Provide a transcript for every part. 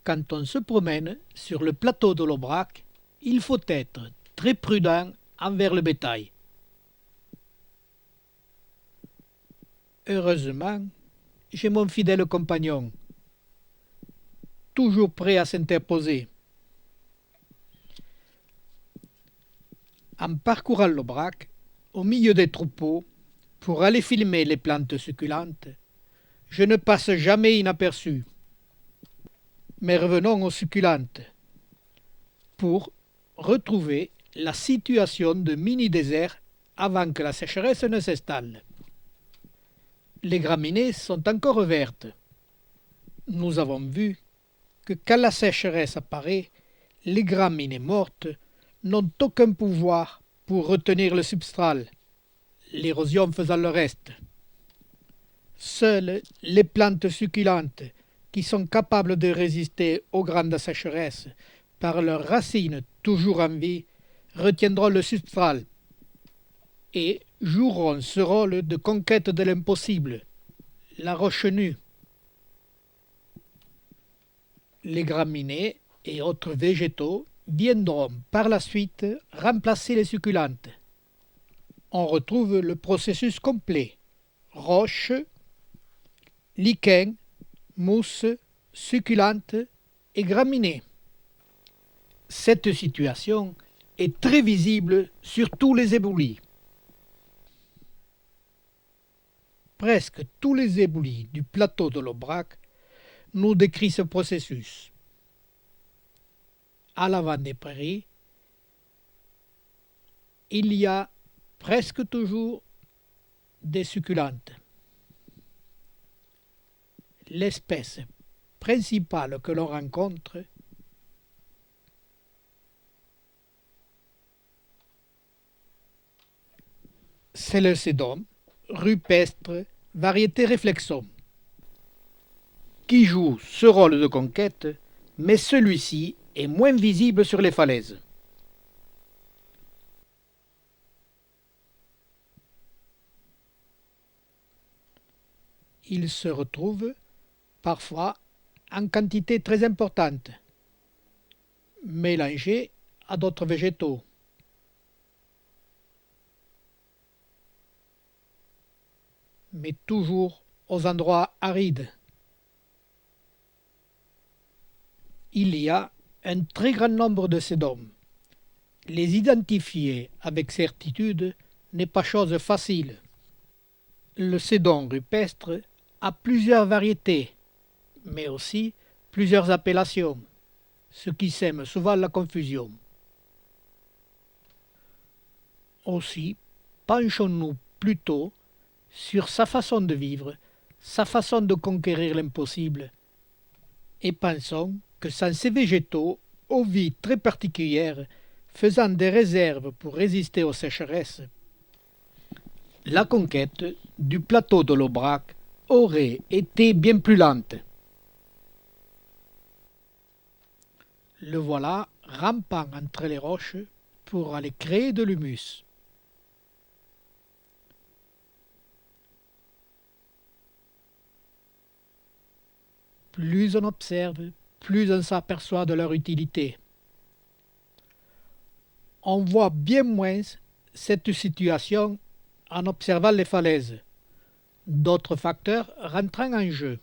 Quand on se promène sur le plateau de l'Aubrac, il faut être très prudent envers le bétail. Heureusement, j'ai mon fidèle compagnon, toujours prêt à s'interposer. En parcourant l'Aubrac, au milieu des troupeaux, pour aller filmer les plantes succulentes, je ne passe jamais inaperçu. Mais revenons aux succulentes, pour retrouver la situation de mini-désert avant que la sécheresse ne s'installe. Les graminées sont encore vertes. Nous avons vu que quand la sécheresse apparaît, les graminées mortes n'ont aucun pouvoir pour retenir le substrat, l'érosion faisant le reste. Seules les plantes succulentes, qui sont capables de résister aux grandes sécheresses par leurs racines toujours en vie, retiendront le substrat et joueront ce rôle de conquête de l'impossible, la roche nue. Les graminées et autres végétaux viendront par la suite remplacer les succulentes. On retrouve le processus complet: roche, lichen, mousse, succulente et graminées. Cette situation est très visible sur tous les éboulis. Presque tous les éboulis du plateau de l'Aubrac nous décrivent ce processus. À l'avant des prairies, il y a presque toujours des succulentes. L'espèce principale que l'on rencontre c'est le sédum rupestre, variété réflexum, qui joue ce rôle de conquête, mais celui-ci est moins visible sur les falaises. Il se retrouve parfois en quantité très importante, mélangé à d'autres végétaux. Mais toujours aux endroits arides. Il y a un très grand nombre de sédums. Les identifier avec certitude n'est pas chose facile. Le sédum rupestre a plusieurs variétés, mais aussi plusieurs appellations, ce qui sème souvent la confusion. Aussi, penchons-nous plutôt sur sa façon de vivre, sa façon de conquérir l'impossible, et pensons que sans ces végétaux aux vies très particulières, faisant des réserves pour résister aux sécheresses, la conquête du plateau de l'Aubrac aurait été bien plus lente. Le voilà rampant entre les roches pour aller créer de l'humus. Plus on observe, plus on s'aperçoit de leur utilité. On voit bien moins cette situation en observant les falaises, d'autres facteurs rentrant en jeu.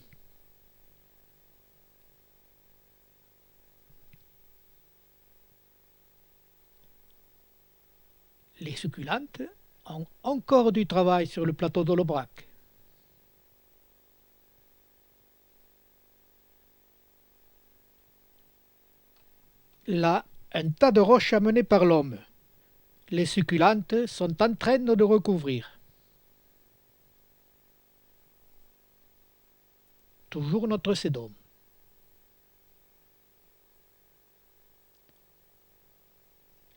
Les succulentes ont encore du travail sur le plateau de l'Aubrac. Là, un tas de roches amenées par l'homme. Les succulentes sont en train de le recouvrir. Toujours notre sédum.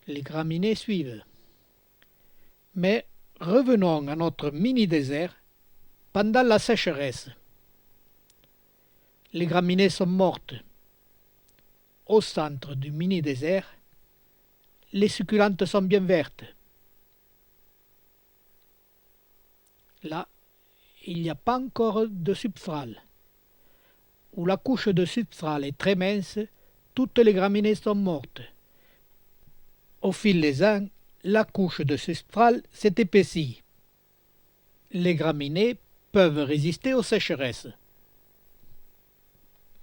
Les graminées suivent. Mais revenons à notre mini-désert pendant la sécheresse. Les graminées sont mortes. Au centre du mini-désert, les succulentes sont bien vertes. Là, il n'y a pas encore de substrat. où la couche de substrat est très mince, toutes les graminées sont mortes. Au fil des ans, la couche de substrat s'est épaissie. Les graminées peuvent résister aux sécheresses.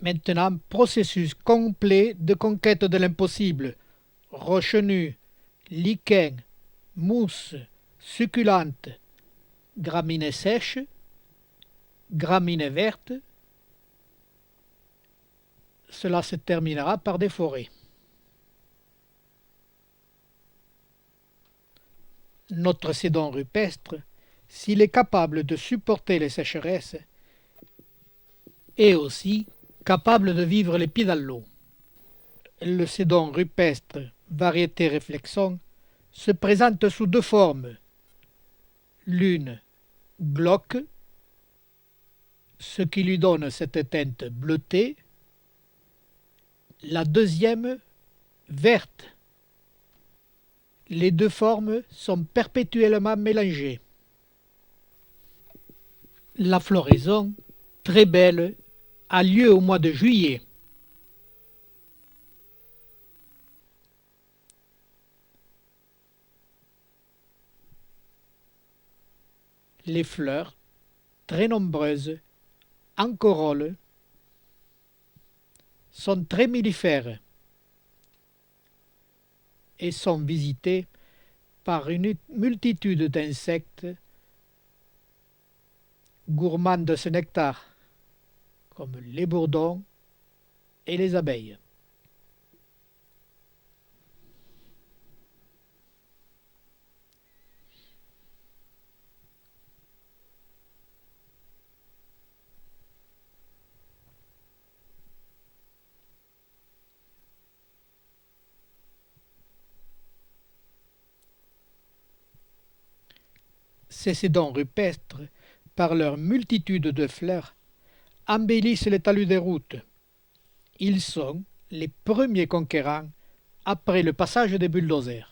Maintenant, processus complet de conquête de l'impossible. Roches nues, lichens, mousses, succulentes, graminées sèches, graminées vertes. Cela se terminera par des forêts. Notre sédon rupestre, s'il est capable de supporter les sécheresses, est aussi capable de vivre les pieds dans l'eau. Le sédon rupestre, variété réflexon, se présente sous deux formes. L'une glauque, ce qui lui donne cette teinte bleutée. La deuxième verte. Les deux formes sont perpétuellement mélangées. La floraison, très belle, a lieu au mois de juillet. Les fleurs, très nombreuses, en corolle, sont très mellifères et sont visitées par une multitude d'insectes gourmands de ce nectar, comme les bourdons et les abeilles. Ces sédons rupestres, par leur multitude de fleurs, embellissent les talus des routes. Ils sont les premiers conquérants après le passage des bulldozers.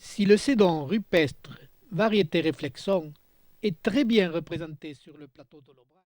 Si le sédon rupestre, variété réflexon, est très bien représenté sur le plateau de l'Aubrac,